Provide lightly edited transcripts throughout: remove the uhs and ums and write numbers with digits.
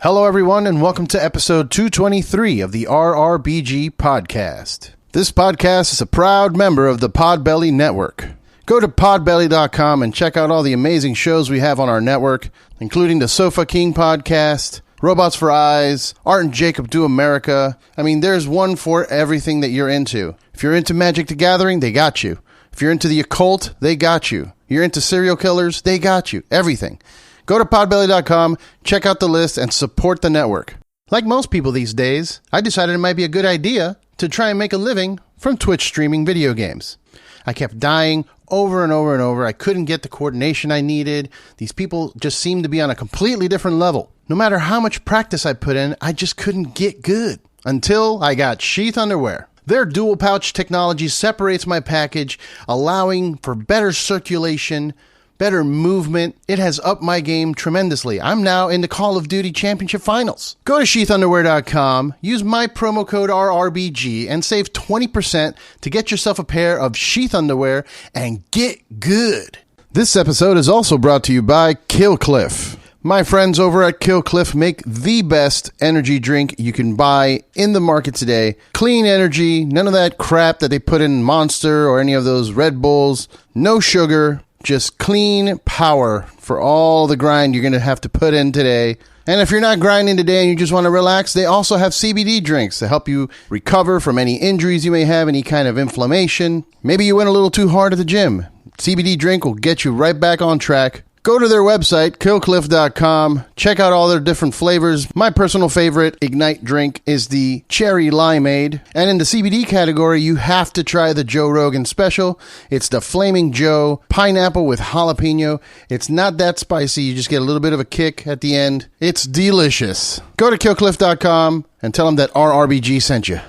Hello, everyone, and welcome to episode 223 of the RRBG podcast. This podcast is a proud member of the Podbelly Network. Go to podbelly.com and check out all the amazing shows we have on our network, including the Sofa King podcast, Robots for Eyes, Art and Jacob Do America. I mean, there's one for everything that you're into. If you're into Magic the Gathering, they got you. If you're into the occult, they got you. You're into serial killers, they got you. Everything. Go to podbelly.com, check out the list, and support the network. Like most people these days, I decided it might be a good idea to try and make a living from Twitch streaming video games. I kept dying over and over and over. I couldn't get the coordination I needed. These people just seemed to be on a completely different level. No matter how much practice I put in, I just couldn't get good. Until I got Sheath Underwear. Their dual pouch technology separates my package, allowing for better circulation, better movement. It has upped my game tremendously. I'm now in the Call of Duty Championship Finals. Go to sheathunderwear.com, use my promo code RRBG, and save 20% to get yourself a pair of Sheath Underwear and get good. This episode is also brought to you by Killcliff. My friends over at Killcliff make the best energy drink you can buy in the market today. Clean energy, none of that crap that they put in Monster or any of those Red Bulls. No sugar. Just clean power for all the grind you're going to have to put in today. And if you're not grinding today and you just want to relax, they also have CBD drinks to help you recover from any injuries you may have, any kind of inflammation. Maybe you went a little too hard at the gym. CBD drink will get you right back on track. Go to their website, killcliff.com. Check out all their different flavors. My personal favorite Ignite drink is the Cherry Limeade. And in the CBD category, you have to try the Joe Rogan Special. It's the Flaming Joe Pineapple with Jalapeno. It's not that spicy. You just get a little bit of a kick at the end. It's delicious. Go to killcliff.com and tell them that RRBG sent you.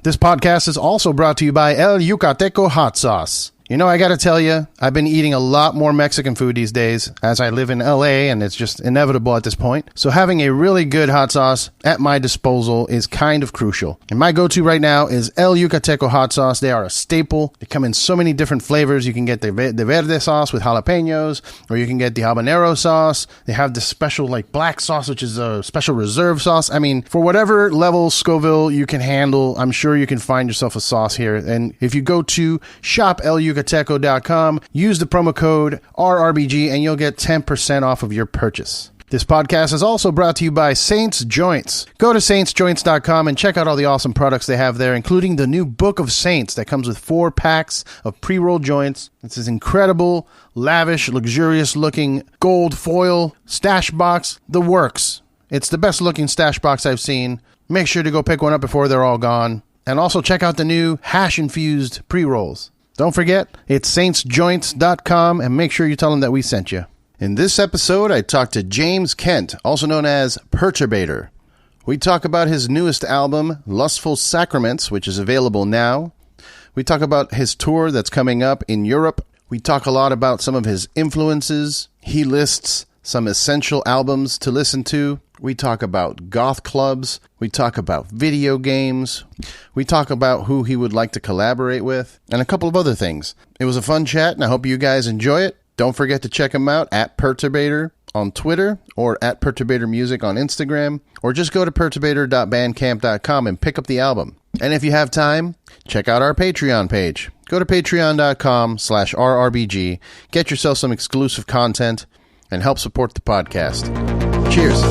This podcast is also brought to you by El Yucateco Hot Sauce. You know, I gotta tell you, I've been eating a lot more Mexican food these days as I live in LA, and it's just inevitable at this point. So having a really good hot sauce at my disposal is kind of crucial. And my go-to right now is El Yucateco hot sauce. They are a staple. They come in so many different flavors. You can get the verde sauce with jalapenos, or you can get the habanero sauce. They have this special like black sauce, which is a special reserve sauce. I mean, for whatever level Scoville you can handle, I'm sure you can find yourself a sauce here. And if you go to shop Yucateco.com, use the promo code RRBG and you'll get 10% off of your purchase. This podcast is also brought to you by Saints Joints. Go to saintsjoints.com and check out all the awesome products they have there, including the new Book of Saints that comes with 4 packs of pre-rolled joints. This is incredible, lavish, luxurious looking gold foil stash box. The works. It's the best looking stash box I've seen. Make sure to go pick one up before they're all gone. And also check out the new hash infused pre-rolls. Don't forget, it's saintsjoints.com, and make sure you tell them that we sent you. In this episode, I talked to James Kent, also known as Perturbator. We talk about his newest album, Lustful Sacraments, which is available now. We talk about his tour that's coming up in Europe. We talk a lot about some of his influences. He lists some essential albums to listen to. We talk about goth clubs. We talk about video games. We talk about who he would like to collaborate with, and a couple of other things. It was a fun chat, and I hope you guys enjoy it. Don't forget to check him out at Perturbator on Twitter or at Perturbator Music on Instagram, or just go to perturbator.bandcamp.com and pick up the album. And if you have time, check out our Patreon page. Go to patreon.com/RRBG, get yourself some exclusive content, and help support the podcast. Cheers.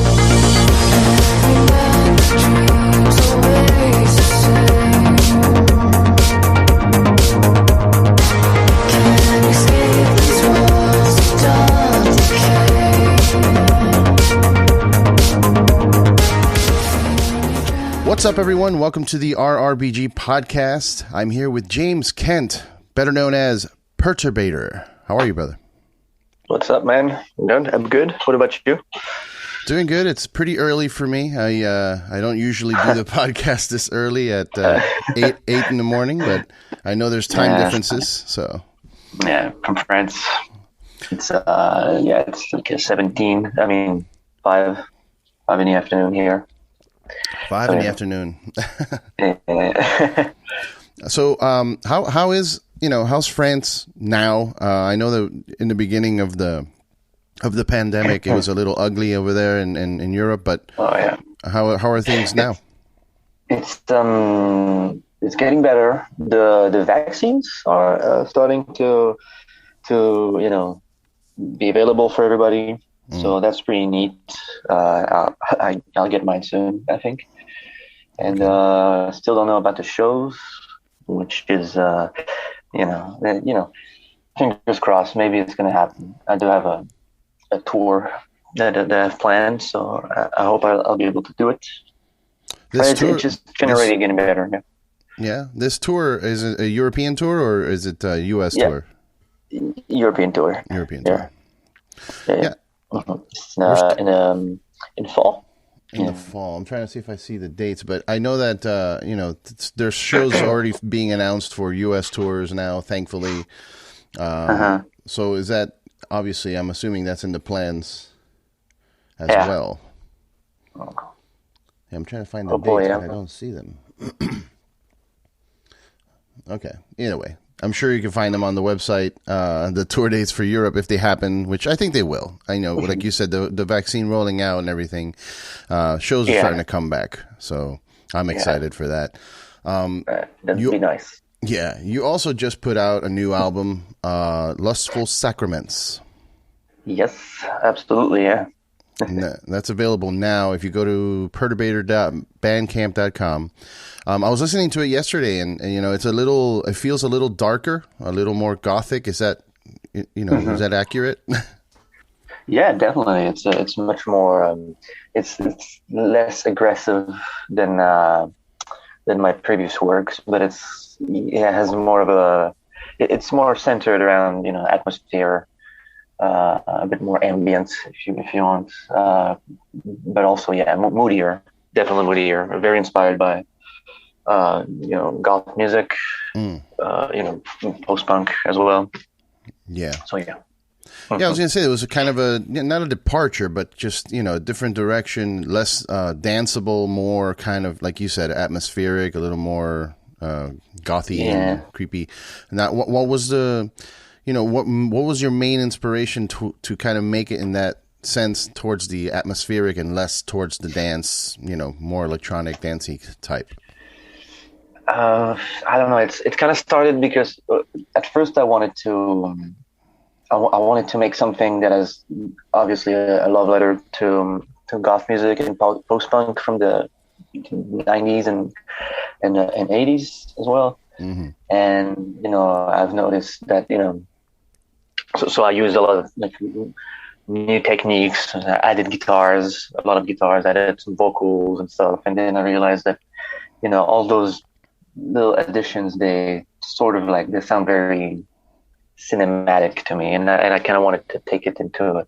What's up, everyone? Welcome to the RRBG podcast. I'm here with James Kent, better known as Perturbator. How are you, brother? What's up, man? I'm good. What about you? Doing good. It's pretty early for me. I don't usually do the podcast this early at 8 in the morning, but I know there's time differences. So yeah, from France. It's it's like 17. I mean, 5 in the afternoon here. 5 in the afternoon. So, how's France now? I know that in the beginning of the of the pandemic. It was a little ugly over there in Europe, but how are things now? It's getting better. The vaccines are starting to be available for everybody. So that's pretty neat. I'll get mine soon, I think. And still don't know about the shows, which is fingers crossed. Maybe it's going to happen. I do have a tour that I've planned, so I hope I'll be able to do it. It's just generally getting better. Yeah. This tour, is it a European tour or is it a U.S. tour? European tour. Yeah. It's in fall. In the fall. I'm trying to see if I see the dates, but I know that there's shows already being announced for U.S. tours now, thankfully. So is that, obviously, I'm assuming that's in the plans as well. I'm trying to find the dates, but I don't see them. Okay. Either way, I'm sure you can find them on the website, the tour dates for Europe if they happen, which I think they will. I know, like you said, the vaccine rolling out and everything, shows are starting to come back. So I'm excited for that. That'd be nice. Yeah. You also just put out a new album, Lustful Sacraments. Yes, absolutely. Yeah. And that's available now if you go to perturbator.bandcamp.com. I was listening to it yesterday, and it feels a little darker, a little more gothic. Is that, is that accurate? Yeah, definitely. It's much more. It's less aggressive than my previous works, but it has more of a. It's more centered around atmosphere. A bit more ambient, if you want, but also moodier, definitely moodier. Very inspired by goth music, post punk as well. Yeah. So yeah. Yeah, I was gonna say it was a kind of not a departure, but just a different direction, less danceable, more kind of like you said, atmospheric, a little more gothy and creepy. Now, what was the what was your main inspiration to kind of make it in that sense towards the atmospheric and less towards the dance, more electronic dancey type? I don't know. It's kind of started because at first I wanted to make something that is obviously a love letter to goth music and post punk from the 90s and 80s as well. Mm-hmm. And I've noticed that So I used a lot of new techniques. I added a lot of guitars, added some vocals and stuff. And then I realized that, all those little additions, they sort of they sound very cinematic to me. And I kind of wanted to take it into,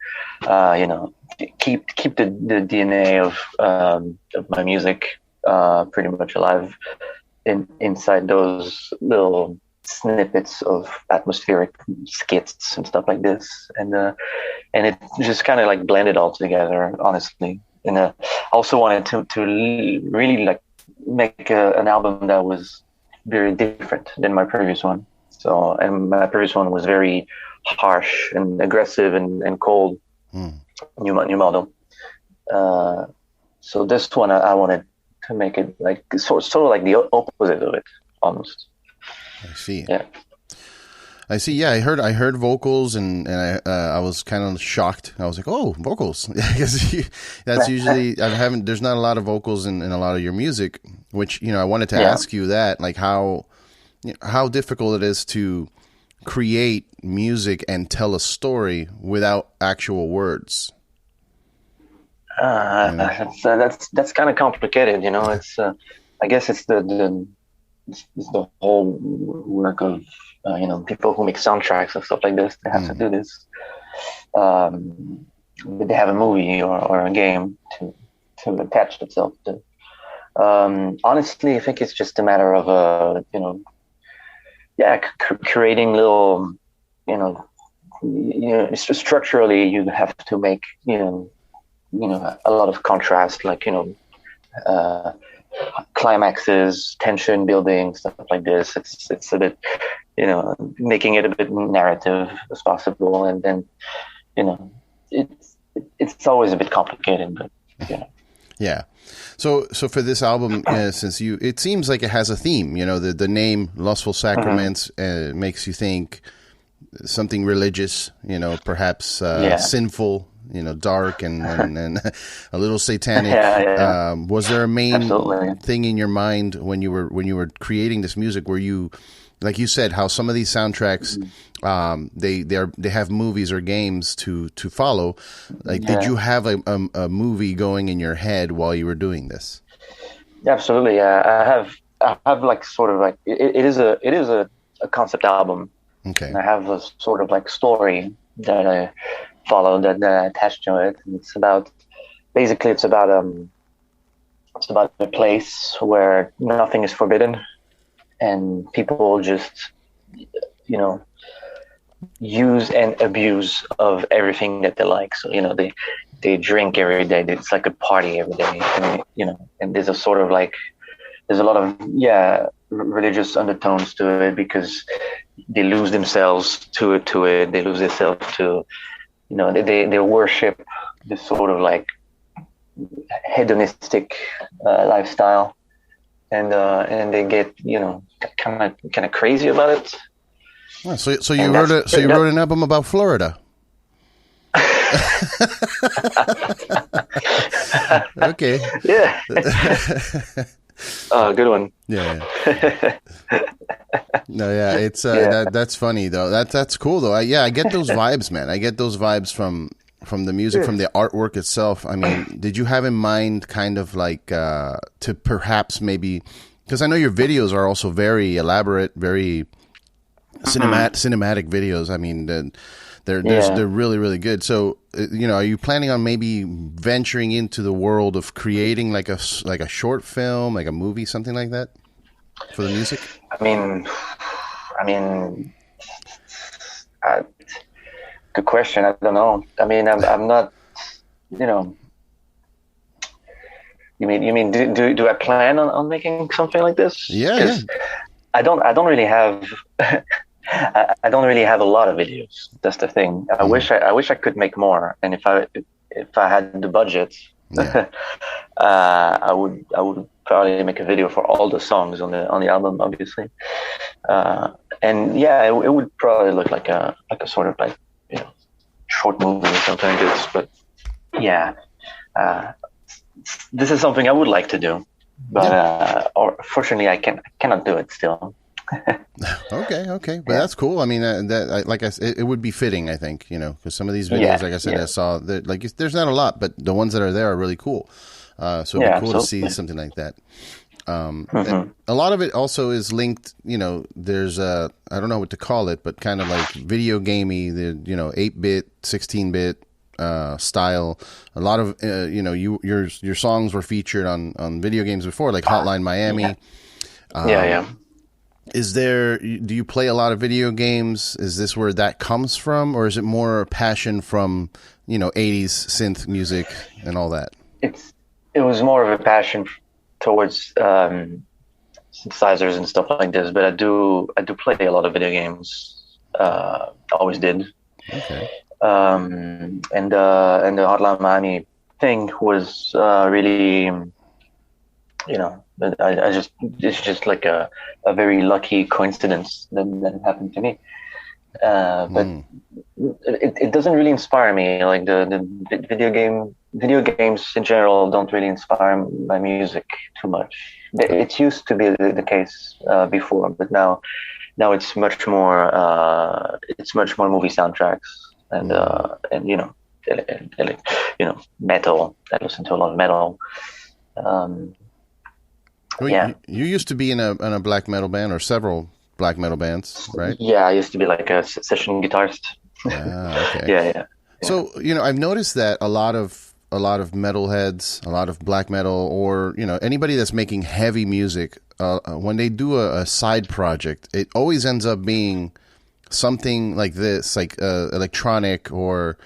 keep the DNA of my music pretty much alive inside those little snippets of atmospheric skits and stuff like this, and it just kind of blended all together, honestly. And I also wanted to really make an album that was very different than my previous one. So, and my previous one was very harsh and aggressive and cold. New model. So this one I wanted to make it sort of like the opposite of it, almost. I see. Yeah. I see. Yeah, I heard vocals, and I was kind of shocked. I was like, "Oh, vocals!" Because that's usually there's not a lot of vocals in a lot of your music. Which I wanted to ask you that, how difficult it is to create music and tell a story without actual words. That's kind of complicated. It's I guess it's the whole work of people who make soundtracks and stuff like this. They have to do this. They have a movie or a game to attach itself to. Honestly, I think it's just a matter of creating little structurally you have to make a lot of contrast, climaxes, tension building, stuff like this. It's a bit, making it a bit narrative as possible, and then, it's always a bit complicated, but yeah. Yeah. So for this album, since it seems like it has a theme. You know, the name Lustful Sacraments makes you think something religious. You know, perhaps sinful. You know, dark and a little satanic. Was there a main thing in your mind when you were creating this music? Where you, like you said, how some of these soundtracks, they have movies or games to follow. Like, did you have a movie going in your head while you were doing this? Absolutely. I have like sort of like it is a concept album. Okay. And I have a sort of like story that I follow that attached to it. And it's about a place where nothing is forbidden, and people just, you know, use and abuse of everything that they like. So, you know, they drink every day. It's like a party every day, and, you know, and there's a lot of religious undertones to it, because they lose themselves to it. They lose themselves to, you know, they worship this sort of like hedonistic lifestyle, and they get, you know, kind of crazy about it. Oh, so you wrote an album about Florida. Okay. Yeah. Good one. Yeah. No, yeah, it's that's funny though. That's cool though. I get those vibes, man. I get those vibes from the music, from the artwork itself. I mean, did you have in mind kind of like to perhaps maybe, because I know your videos are also very elaborate, very cinematic videos. I mean, they're really, really good. So, you know, are you planning on maybe venturing into the world of creating like a short film, like a movie, something like that for the music? I mean, good question. I don't know. I mean, I'm not, you know. You mean do I plan on making something like this? Yeah. I don't really have. I don't really have a lot of videos. That's the thing. I wish I could make more. And if I had the budget, I would probably make a video for all the songs on the album, obviously. And yeah, it would probably look like a sort of like, you know, short movie or something like this. But yeah, this is something I would like to do, but fortunately I cannot do it still. Okay, but that's cool. I mean, like I said, it would be fitting, I think, you know, because some of these videos, like I said, I saw that, like, there's not a lot, but the ones that are there are really cool. So it'd be cool to see something like that. And a lot of it also is linked, you know, there's I don't know what to call it, but kind of like video gamey, the, you know, 8-bit, 16-bit style. A lot of you know, your songs were featured on video games before, like Hotline Miami. Do you play a lot of video games? Is this where that comes from, or is it more passion from, you know, 80s synth music and all that? It was more of a passion towards synthesizers and stuff like this, but I do play a lot of video games. Always did. Okay. And the Hotline Miami thing was really, you know, it's just like a very lucky coincidence that happened to me. But it doesn't really inspire me. Like the video games in general don't really inspire my music too much. It used to be the case before, but now it's much more movie soundtracks and you know, you know, metal. I listen to a lot of metal. You used to be in a black metal band, or several black metal bands, right? Yeah, I used to be like a session guitarist. Okay. Yeah. So, you know, I've noticed that a lot of metalheads, a lot of black metal, or, you know, anybody that's making heavy music, when they do a side project, it always ends up being something like this, like electronic or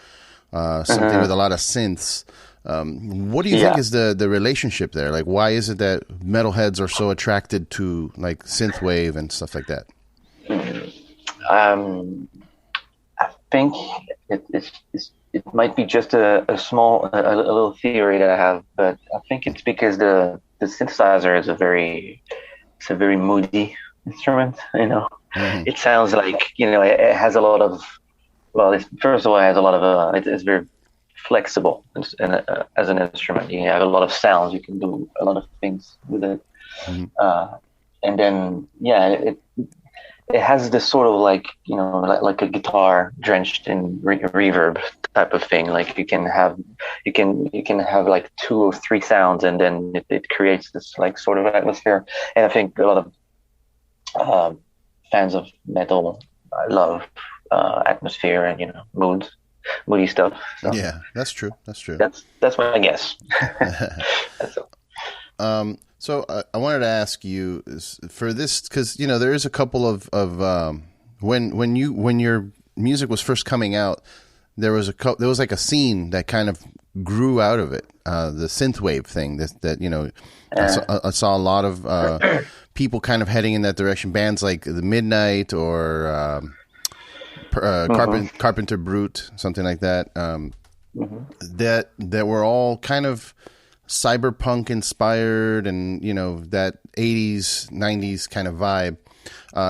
something with a lot of synths. What do you think is the relationship there? Like, why is it that metalheads are so attracted to like synthwave and stuff like that? I think it's it might be just a little theory that I have, but I think it's because the synthesizer is it's a very moody instrument. Mm-hmm. It sounds like, it has a lot of, well, first of all, it has a lot of it's very flexible as an instrument. You have a lot of sounds. You can do a lot of things with it. Mm-hmm. And then, yeah, it has this sort of like a guitar drenched in reverb type of thing. Like you can have like two or three sounds, and then it creates this like sort of atmosphere. And I think a lot of fans of metal love atmosphere and moody stuff. So Yeah, that's true. that's my guess. That's all. So I wanted to ask you for this, because there is a couple of when your music was first coming out, there was like a scene that kind of grew out of it, the synthwave thing. I saw a lot of people kind of heading in that direction. Bands like the Midnight or Carpenter Brute, something like that. That were all kind of cyberpunk inspired, and that 80s 90s kind of vibe.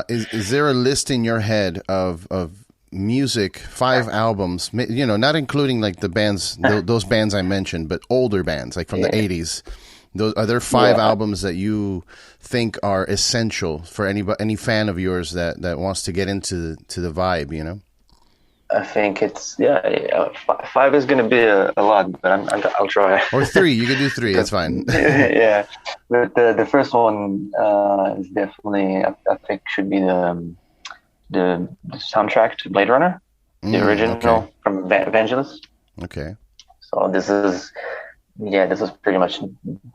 Is there a list in your head of music, 5 albums, not including like the bands, those bands I mentioned, but older bands like from the 80s? Are there 5 albums that you think are essential for any fan of yours that wants to get into the vibe? I think it's 5 is going to be a lot, but I'll try. Or 3, you can do 3. That's fine. Yeah, but the first one is definitely I think should be the soundtrack to Blade Runner, the original from Vangelis. Okay. So this is pretty much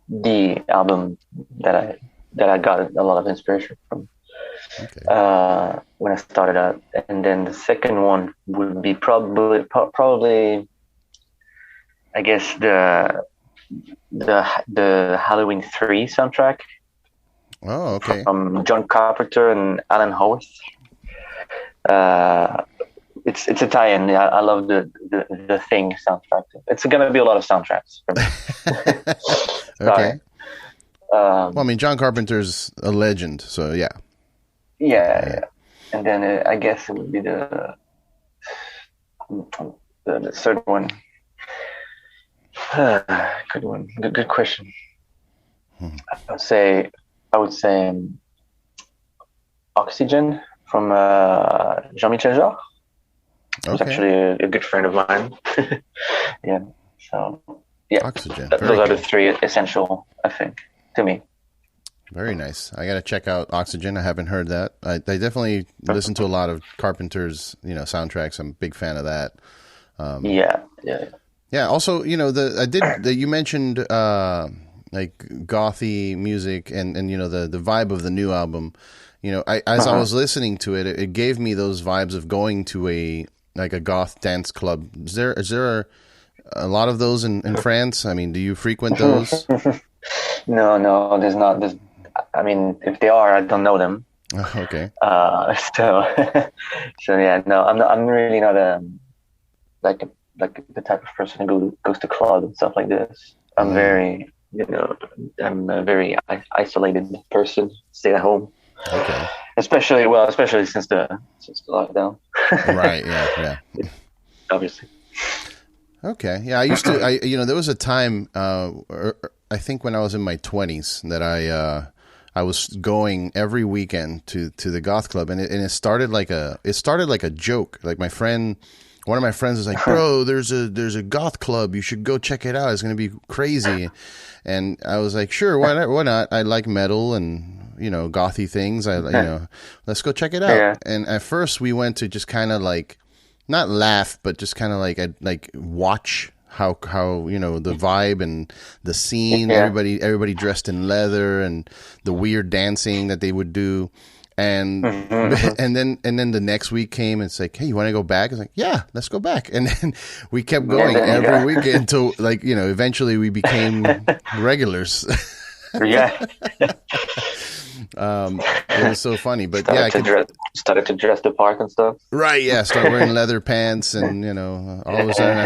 the album that I got a lot of inspiration from. Okay. When I started out, and then the second one would be probably I guess the Halloween 3 soundtrack. Oh, okay. From John Carpenter and Alan Howarth. It's a tie-in. I love the Thing soundtrack. It's gonna be a lot of soundtracks for me. Okay. Well, I mean, John Carpenter's a legend, so yeah. Yeah. And then I guess it would be the third one. Good one. Good question. I would say Oxygen from Jean-Michel Jarre. Who's actually a good friend of mine. Yeah. So yeah, Oxygen. Those are the 3 essential, I think, to me. Very nice. I got to check out Oxygen. I haven't heard that. I definitely listen to a lot of Carpenter's, soundtracks. I'm a big fan of that. Yeah. Also, you mentioned like gothy music and the vibe of the new album. As I was listening to it, it gave me those vibes of going to a goth dance club. Is there a lot of those in France? I mean, do you frequent those? No, there's not. I mean, if they are, I don't know them. Okay. So yeah, no, I'm really not like the type of person who goes to clubs and stuff like this. I'm very, I'm a very isolated person. Stay at home. Okay. Especially since the lockdown. Right. Yeah. Obviously. Okay. Yeah, I used to. There was a time. I think when I was in my 20s that I was going every weekend to the goth club, and it started like a joke. Like one of my friends was like, "Bro, there's a goth club. You should go check it out. It's going to be crazy." And I was like, "Sure, why not? I like metal and gothy things. Let's go check it out." Yeah. And at first we went to just kind of like not laugh, but just kind of like watch how the vibe and the scene, everybody dressed in leather and the weird dancing that they would do, and and then the next week came and it's like, hey, you want to go back? It's like, yeah, let's go back. And then we kept going every weekend until eventually we became regulars. Yeah. It was so funny, but started to dress the part and stuff. Right, yeah. Start wearing leather pants, and all of a sudden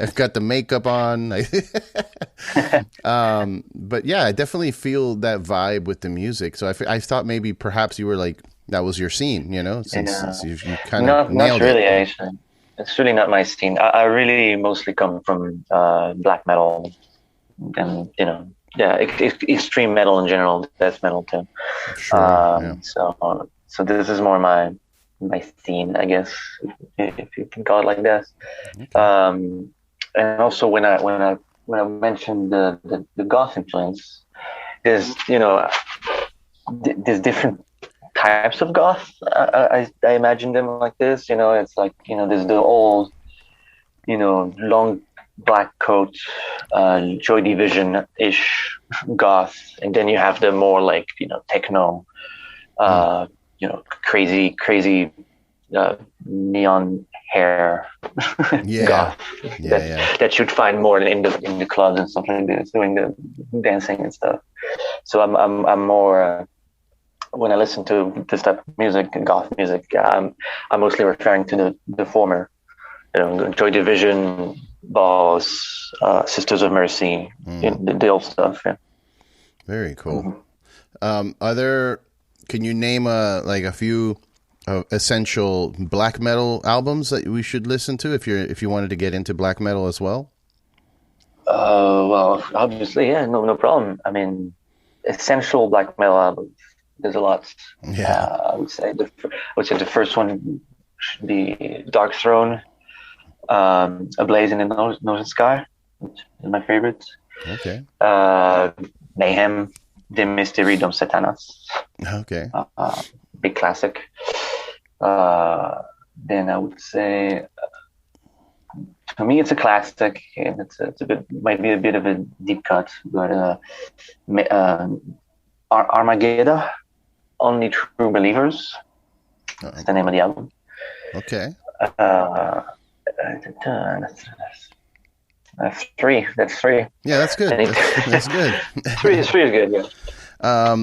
I've got the makeup on. But yeah, I definitely feel that vibe with the music. So I thought maybe perhaps you were like that was your scene, since you kind of nailed not really, it. actually. It's really not my scene. I really mostly come from black metal, and extreme metal in general, death metal too. Sure. Yeah. So this is more my scene, I guess, if you can call it like that. Okay. And also when I mentioned the goth influence, there's different types of goth. I imagine them like this. It's like there's the old long black coat, Joy Division-ish goth, and then you have the more like techno, crazy neon hair goth that you'd find more in the clubs and stuff like this, doing the dancing and stuff. So I'm more when I listen to this type of music, goth music, I'm mostly referring to the former, Joy Division, Balls, Sisters of Mercy, the old stuff. Yeah. Very cool. Mm-hmm. Can you name a few essential black metal albums that we should listen to if you wanted to get into black metal as well? Well, obviously, yeah, no problem. I mean, essential black metal albums. There's a lot. Yeah, I would say the first one should be Dark Throne, A Blaze in the Northern Sky, which is my favorite. Okay. Mayhem, De Mysteridum Satanas. Okay. Big classic. Then I would say, to me, it's a classic, and might be a bit of a deep cut, but Armageddon, Only True Believers. That's the name of the album. Okay. That's three. Yeah, that's good. That's good. Three is good. Yeah.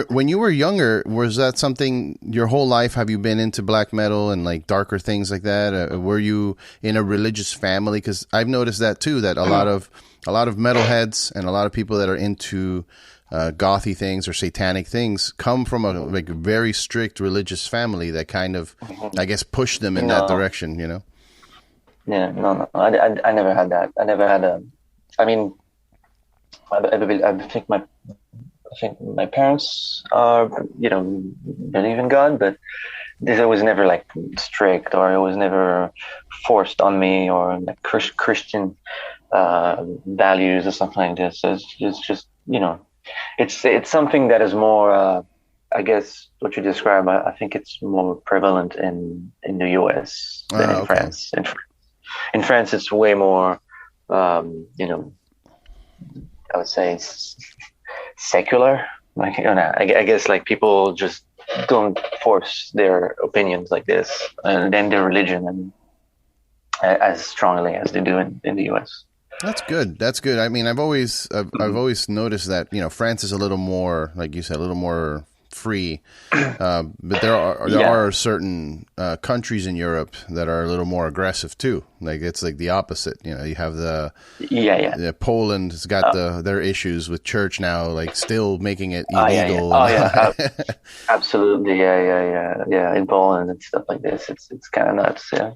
When you were younger, was that something your whole life? Have you been into black metal and like darker things like that? Were you in a religious family? Because I've noticed that too. That a lot of metalheads and a lot of people that are into gothy things or satanic things come from a very strict religious family that kind of, I guess, pushed them in that direction. Yeah, no. I never had that. I never had a. I mean, I think my parents believe in God, but this was never like strict, or it was never forced on me, or like Christian values or something like this. It's just it's something that is more. I guess what you describe. I think it's more prevalent in the U.S. than in France. In France, it's way more. I would say secular. Like I guess like people just don't force their opinions like this, and then their religion, and as strongly as they do in the U.S. That's good. I mean, I've always noticed that France is a little more, like you said, a little more free, but there are certain countries in Europe that are a little more aggressive too. Like it's like the opposite. You have the Poland has got their issues with church now, like still making it illegal. Absolutely, yeah. In Poland and stuff like this, it's kind of nuts. Yeah.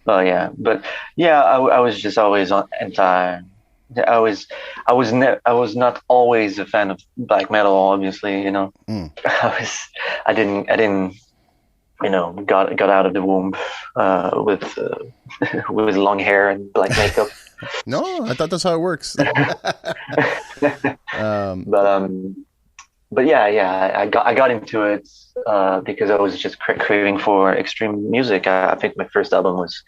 Oh yeah, but yeah, I was just always on anti. I was not always a fan of black metal, obviously, I didn't got out of the womb with long hair and black makeup. No, I thought that's how it works. But yeah, I got into it because I was just craving for extreme music. I think my first album was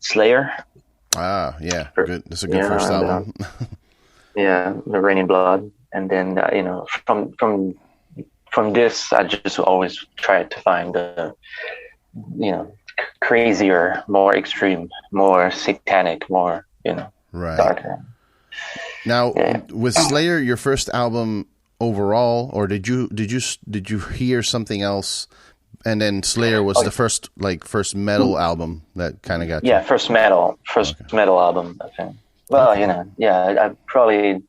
Slayer. Yeah, good. That's a good first album. The Raining Blood, and then from this, I just always tried to find the crazier, more extreme, more satanic, more right. darker. Now, with Slayer, your first album, overall, or did you hear something else? And then Slayer was the first metal album that kind of got you. Yeah, first metal album, I think. Well, I probably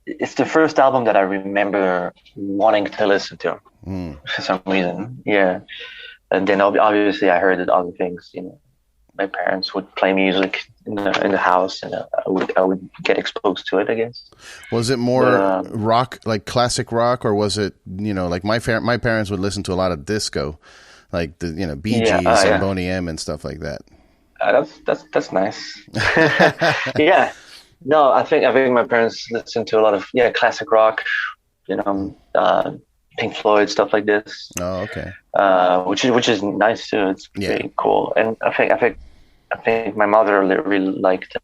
it's the first album that I remember wanting to listen to for some reason. Yeah, and then obviously I heard other things. My parents would play music in the house, and I would get exposed to it, I guess. Was it more rock, like classic rock, or was it like my parents would listen to a lot of disco, like the Bee Gees and Boney M and stuff like that. That's nice. Yeah. No, I think my parents listened to a lot of classic rock, Pink Floyd, stuff like this. Oh, okay. Which is nice too. It's pretty cool. And I think my mother really liked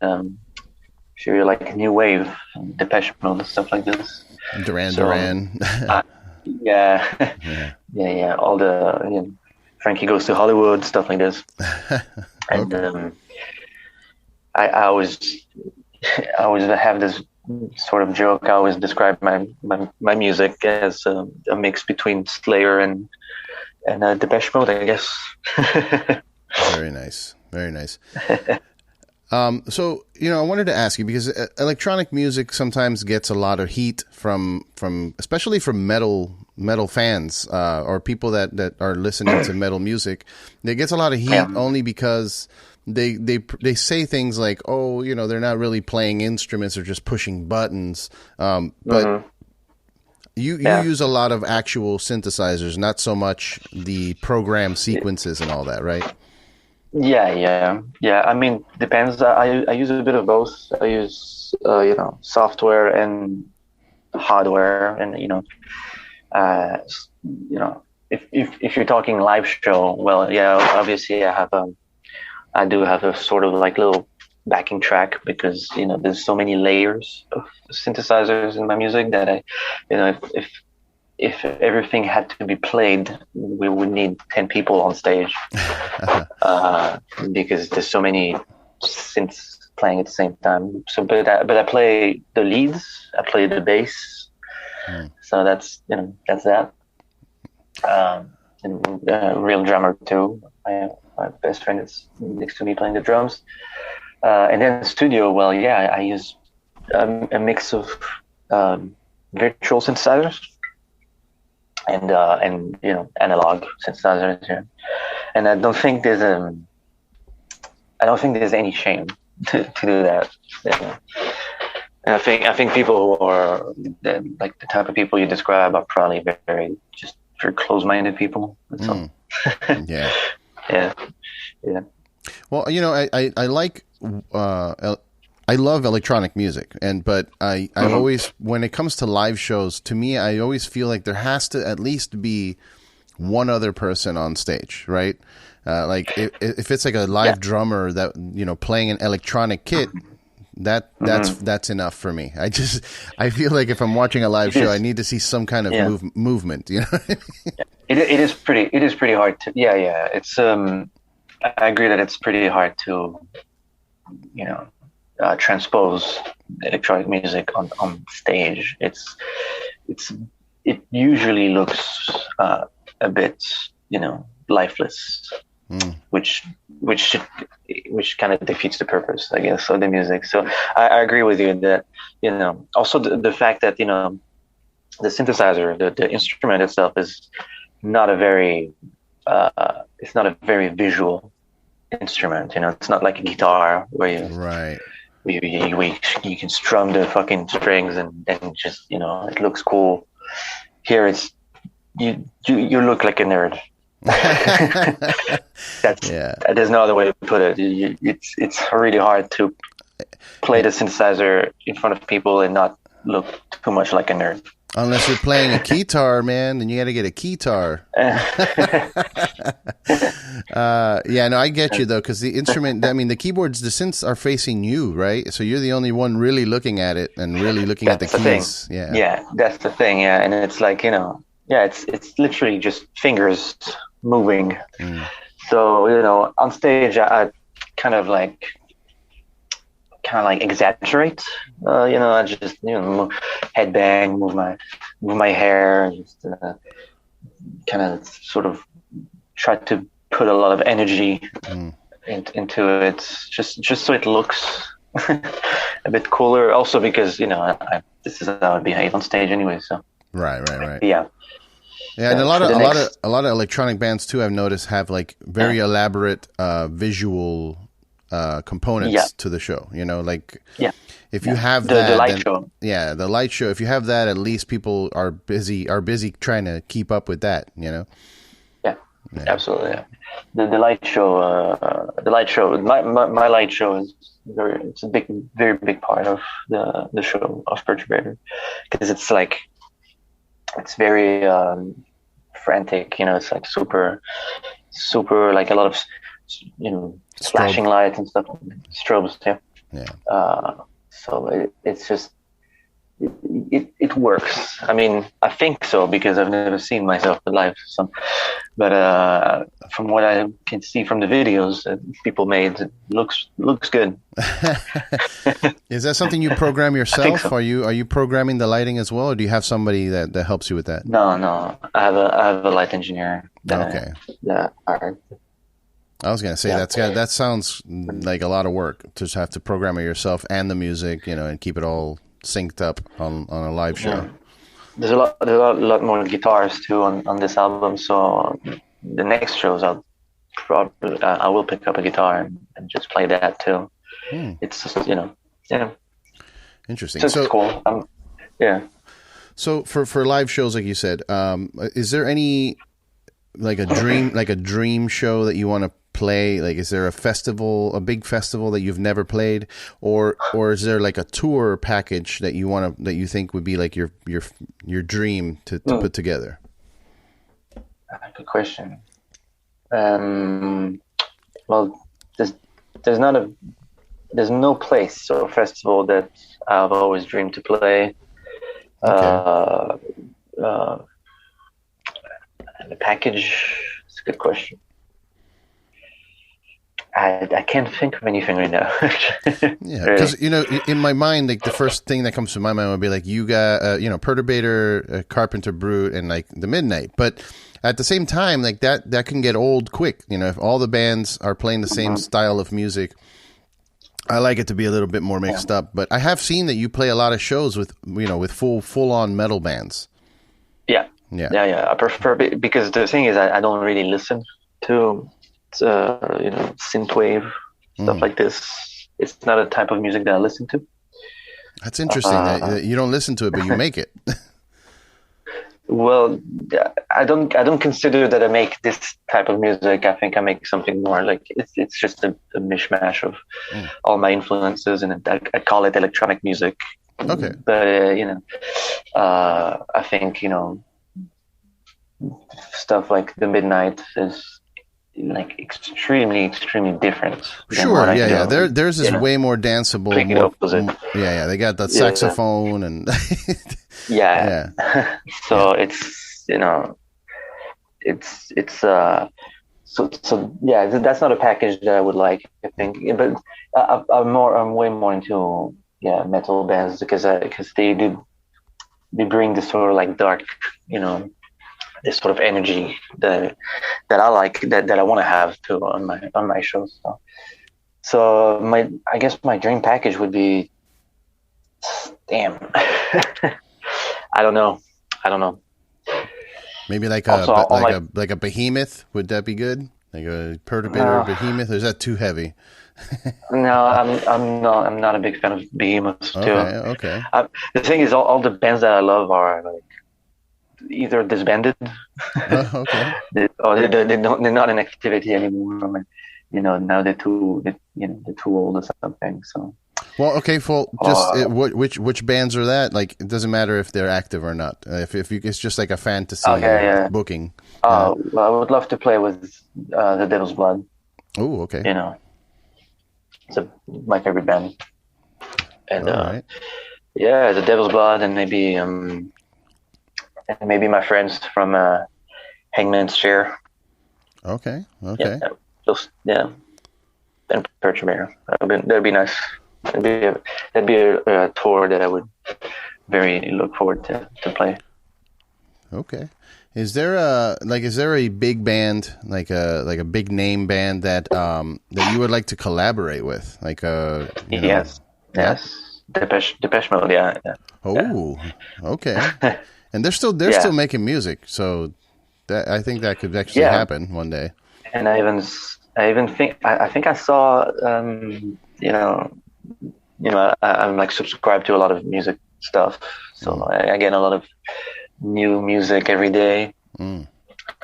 she really liked new wave, Depeche Mode, and stuff like this. Duran. Yeah. All the Frankie Goes to Hollywood, stuff like this. And I always have this sort of joke. I always describe my music as a mix between Slayer and Depeche Mode, I guess. Very nice. Very nice. So, I wanted to ask you, because electronic music sometimes gets a lot of heat from especially from metal fans, or people that are listening to metal music. It gets a lot of heat only because they say things like, oh, they're not really playing instruments, they're just pushing buttons. But you use a lot of actual synthesizers, not so much the program sequences and all that, right? Yeah. I mean, depends. I use a bit of both. I use software and hardware, and if you're talking live show, well, yeah, obviously I do have a sort of like little backing track, because there's so many layers of synthesizers in my music that if everything had to be played, we would need 10 people on stage, because there's so many synths playing at the same time. So, but I play the leads, I play the bass, so that's that. And a real drummer too. My best friend is next to me playing the drums. And then the studio, well, yeah, I use a mix of virtual synthesizers and analog synthesizers here. And I don't think there's any shame to do that. Yeah. And I think people who are like the type of people you describe are probably very close-minded people. Yeah. Yeah. Well, I like I love electronic music, but I always, when it comes to live shows, to me, I always feel like there has to at least be one other person on stage, right? Like if it's like a live drummer that playing an electronic kit, that's enough for me. I feel like if I'm watching a live show, I need to see some kind of movement. It is pretty hard to it's I agree that it's pretty hard to transpose electronic music on stage. It usually looks a bit lifeless, which kind of defeats the purpose, I guess, of the music. So I agree with you that also the fact that the synthesizer, the instrument itself, is not a very visual instrument. It's not like a guitar where you can strum the fucking strings and just it looks cool. Here it's you look like a nerd. There's no other way to put it. It's really hard to play the synthesizer in front of people and not look too much like a nerd. Unless you're playing a guitar, man, then you got to get a guitar. I get you though, because the instrument, the keyboards, the synths are facing you, right? So you're the only one really looking at it and really looking at the keys. Thing. Yeah, that's the thing. Yeah, and it's like it's literally just fingers moving. So on stage, I kind of like kind of like exaggerate. I just headbang, move my hair, and just kind of sort of try to put a lot of energy into it, just so it looks a bit cooler. Also because this is how I behave on stage anyway. So right. Yeah. Yeah, and a lot of electronic bands too, I've noticed, have like very elaborate visual components to the show. If you have the light show. Yeah, the light show. If you have that, at least people are busy trying to keep up with that. Yeah, absolutely. Yeah. The light show. My light show is it's a very big part of the show of Perturbator, because it's very frantic. It's like super like a lot of flashing lights and stuff, strobes. Yeah. So it's just it works. I mean, I think so, because I've never seen myself live. But from what I can see from the videos that people made, it looks good. Is that something you program yourself? So. Are you programming the lighting as well, or do you have somebody that helps you with that? No. I have a light engineer. I was gonna say that sounds like a lot of work to just have to program it yourself and the music, and keep it all synced up on a live show. Yeah. There's a lot more guitars too on this album. So the next shows I will pick up a guitar and just play that too. It's just interesting. Just cool. Yeah. So for live shows, like you said, is there any like a dream show that you want to play? Like, is there a big festival that you've never played, or is there like a tour package that you think would be like your dream to put together? Good question. Well, there's no place or festival that I've always dreamed to play. Okay. And the package, it's a good question. I can't think of anything right now. Yeah, because in my mind, like the first thing that comes to my mind would be like you got Perturbator, Carpenter Brute, and like the Midnight. But at the same time, like that can get old quick. If all the bands are playing the same style of music, I like it to be a little bit more mixed up. But I have seen that you play a lot of shows with with full on metal bands. Yeah. I prefer, because the thing is, I don't really listen to synthwave stuff like this. It's not a type of music that I listen to. That's interesting that you don't listen to it, but you make it. Well, I don't consider that I make this type of music. I think I make something more like it's just a mishmash of all my influences, and I call it electronic music. Okay. But I think stuff like the Midnight is like extremely different. Sure, yeah. Theirs is way more danceable. Yeah. They got that saxophone and yeah. So it's so yeah. That's not a package that I would like, I think. But I'm way more into metal bands, because they bring this sort of like dark, this sort of energy that I like, that I want to have too on my shows. So I guess my dream package would be, damn, I don't know. Maybe like a behemoth. Would that be good? Like a Perturbator behemoth? Or is that too heavy? No, I'm not a big fan of behemoths too. Okay. The thing is, all the bands that I love are like either disbanded, okay, they're not in activity anymore. Now they're too old or something. So. Well, okay. Well, just which bands are that? Like, it doesn't matter if they're active or not. If it's just like a fantasy booking. Well, I would love to play with the Devil's Blood. Oh, okay. It's my favorite band. And right. Yeah, the Devil's Blood, and maybe my friends from Hangman's Chair. Okay. Yeah. And Perturbator. That'd be nice. That'd be a tour that I would very look forward to play. Okay. Is there a big band, like a big name band that you would like to collaborate with? Like Yes. Depeche Mode, yeah. Oh, okay. And they're still making music, so that I think that could actually happen one day. And I think I saw I'm like subscribed to a lot of music stuff, so I get a lot of new music every day. And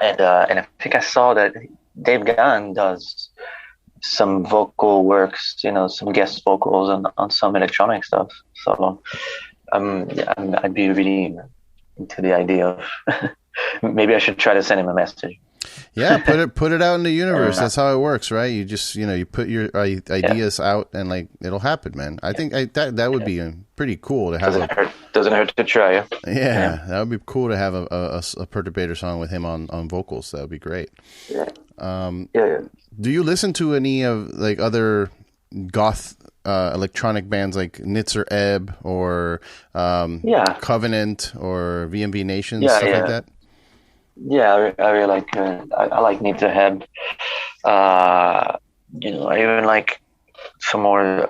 I think I saw that Dave Gahan does some vocal works, some guest vocals on some electronic stuff. So I'd be really into the idea of maybe I should try to send him a message. Yeah, put it out in the universe. That's how it works, right? You just you put your ideas out and like it'll happen, man. I think that would be pretty cool to have. Doesn't hurt to try. Yeah, that would be cool to have a Perturbator song with him on vocals. That would be great. Yeah. Do you listen to any of like other goth electronic bands like Nitzer Ebb or Covenant or VMV Nation, stuff like that? Yeah, I really like. I like Nitzer Ebb. I even like some more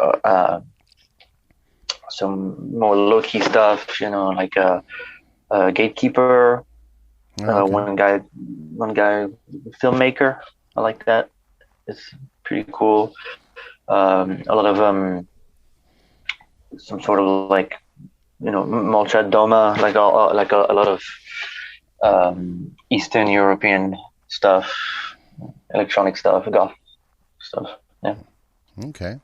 low key stuff. Like Gatekeeper. Okay. One guy, filmmaker. I like that. It's pretty cool. A lot of some sort of like Molchat Doma, like a lot of Eastern European stuff, electronic stuff, goth stuff. Yeah. Okay.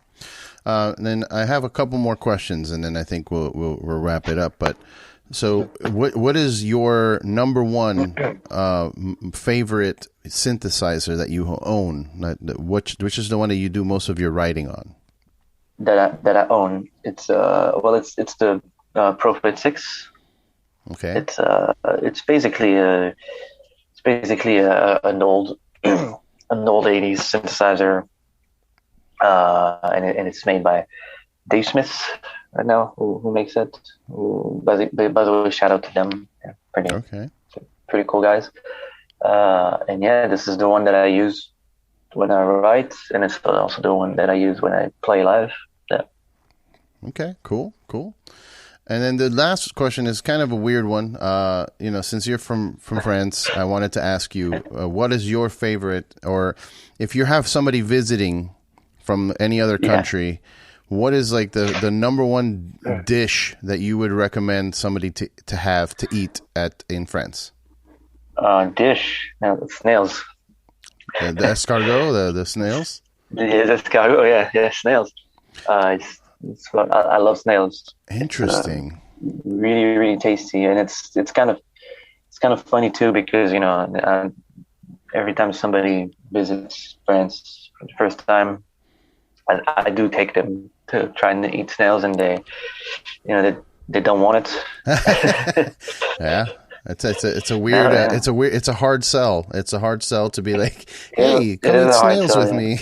Then I have a couple more questions, and then I think we'll wrap it up. But so, what is your number one favorite synthesizer that you own? Which is the one that you do most of your writing on? That I own. It's the Prophet 6. Okay. It's basically an old an old 80s synthesizer, and it's made by Dave Smith right now, who makes it. By the way, shout out to them. Yeah, pretty cool guys. And yeah, this is the one that I use when I write, and it's also the one that I use when I play live. Yeah. Okay, cool. And then the last question is kind of a weird one. Since you're from France, I wanted to ask you, what is your favorite, or if you have somebody visiting from any other country, what is like the number one dish that you would recommend somebody to have to eat in France? Dish, snails. The escargot, the snails. Yeah, the escargot. Yeah, snails. I love snails. Interesting. Really, really tasty, and it's kind of funny too, because every time somebody visits France for the first time, I do take them to try and eat snails, and they don't want it. Yeah. It's a weird it's a hard sell. It's a hard sell to be like, hey, come eat snails with me.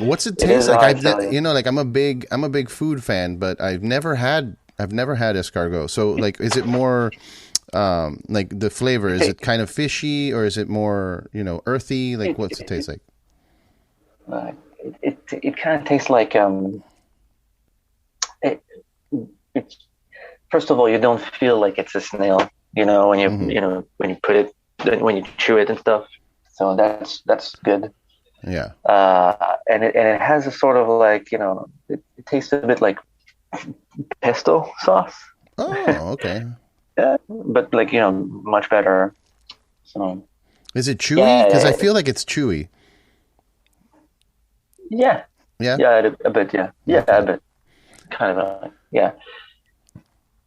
What's it taste like? I'm a big food fan, but I've never had escargot. So like, is it more like the flavor? Is it kind of fishy, or is it more earthy? Like, what's it taste like? It kind of tastes like it's. First of all, you don't feel like it's a snail, when you when you put it, when you chew it and stuff. So that's good. Yeah. And it has a sort of like it tastes a bit like pesto sauce. Oh, okay. Yeah, but like much better. So. Is it chewy? Because I feel like it's chewy. Yeah. Yeah. Yeah, a bit. Yeah. Yeah, okay. A bit. Kind of. Yeah.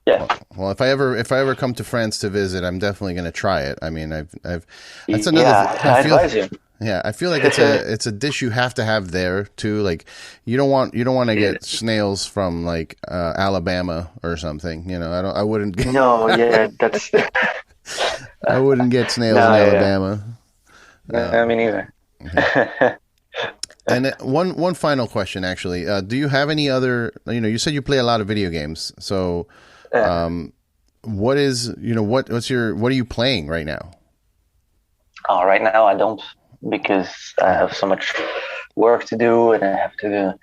Yeah. Well, if I ever come to France to visit, I'm definitely going to try it. I mean, that's another. I advise you. Yeah, I feel like it's a dish you have to have there too. Like, you don't want to get snails from like Alabama or something. I wouldn't. No, yeah, that's. I wouldn't get snails in Alabama. I mean, either. And one final question, actually. Do you have any other? You said you play a lot of video games. So, what are you playing right now? Oh, right now I don't, because I have so much work to do and I have to do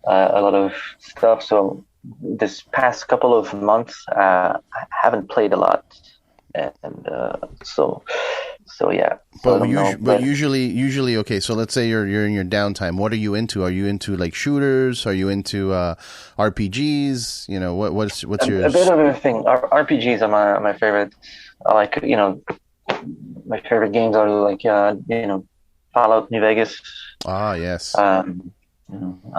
a lot of stuff. So this past couple of months, I haven't played a lot, and so yeah. So but usually, okay. So let's say you're in your downtime. What are you into? Are you into like shooters? Are you into RPGs? What's your a bit of everything. RPGs are my favorite. I like my favorite games are like Fallout New Vegas. Ah, yes. I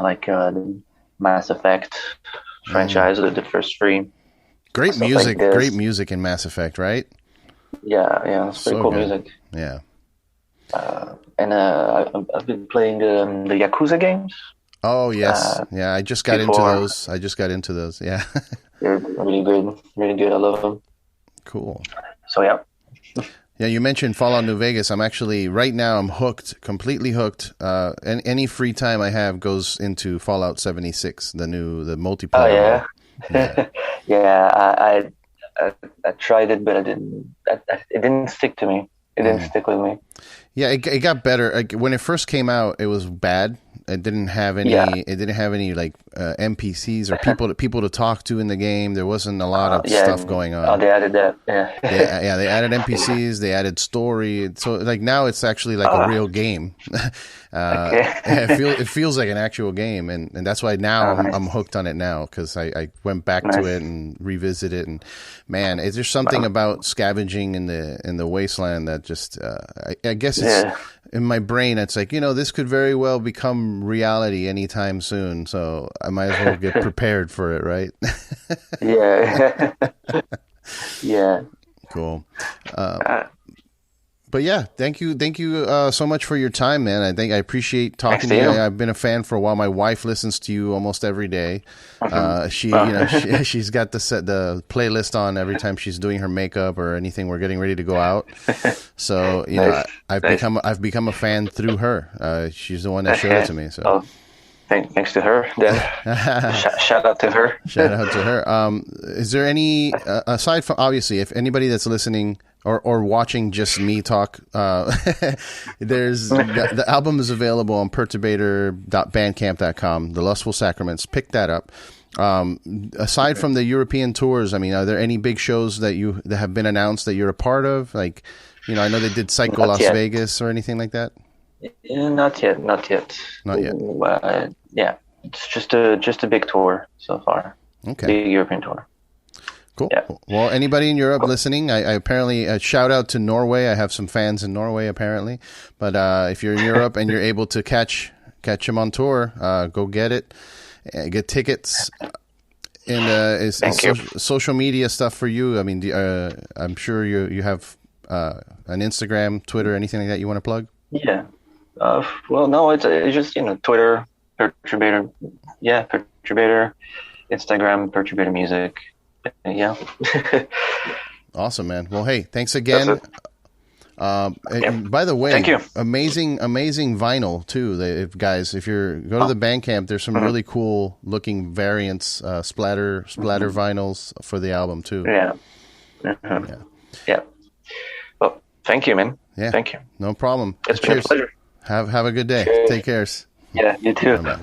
like the Mass Effect franchise, the first three. Great music in Mass Effect, right? Yeah, it's pretty cool good music. Yeah. And I've been playing the Yakuza games. Oh yes, yeah. I just got into those. Yeah. They're really good, really good. I love them. Cool. So yeah. Yeah, you mentioned Fallout New Vegas. I'm actually right now. I'm hooked, completely hooked. And any free time I have goes into Fallout 76, the multiplayer. Oh yeah, yeah. I tried it, but it didn't stick to me. It didn't stick with me. Yeah, it got better. When it first came out, it was bad. It didn't have any. Yeah. It didn't have any like NPCs or people to talk to in the game. There wasn't a lot of stuff going on. Oh, they added that. Yeah. They added NPCs. They added story. So like now it's actually like a real game. It feels like an actual game, and that's why now I'm hooked on it now, because I went back to it and revisited it, and man, is there something about scavenging in the wasteland that just I guess it's in my brain. It's like, this could very well become reality anytime soon, so I might as well get prepared for it, right? Yeah. Yeah. Cool. But yeah, thank you so much for your time, man. I appreciate talking to you. I've been a fan for a while. My wife listens to you almost every day. She's got the playlist on every time she's doing her makeup or anything. We're getting ready to go out, so I've become a fan through her. She's the one that showed it to me. So. Oh. Thanks to her, then. Shout out to her. Shout out to her. Is there any, aside from, obviously, if anybody that's listening or watching just me talk, there's the album is available on perturbator.bandcamp.com, the Lustful Sacraments. Pick that up. Aside from the European tours, I mean, are there any big shows that have been announced that you're a part of? Like, I know they did Psycho Las Vegas or anything like that. Not yet. Yeah, it's just a big tour so far. Okay. Big European tour. Cool. Yeah. Well, anybody in Europe listening, I apparently shout out to Norway. I have some fans in Norway apparently. But if you're in Europe and you're able to catch him on tour, go get it. Get tickets. And is social media stuff for you? I mean, I'm sure you have an Instagram, Twitter, anything like that you want to plug? Yeah. Well, no, it's just Twitter, Perturbator, Perturbator, Instagram, Perturbator Music, yeah. Awesome, man. Well, hey, thanks again. And by the way, thank you. Amazing vinyl too. If you go to the Bandcamp, there's some really cool looking variants, splatter vinyls for the album too. Yeah. Yeah. Well, thank you, man. Yeah. Thank you. No problem. It's been a pleasure. Have a good day. Cheers. Take care. Yeah, you too. Bye-bye.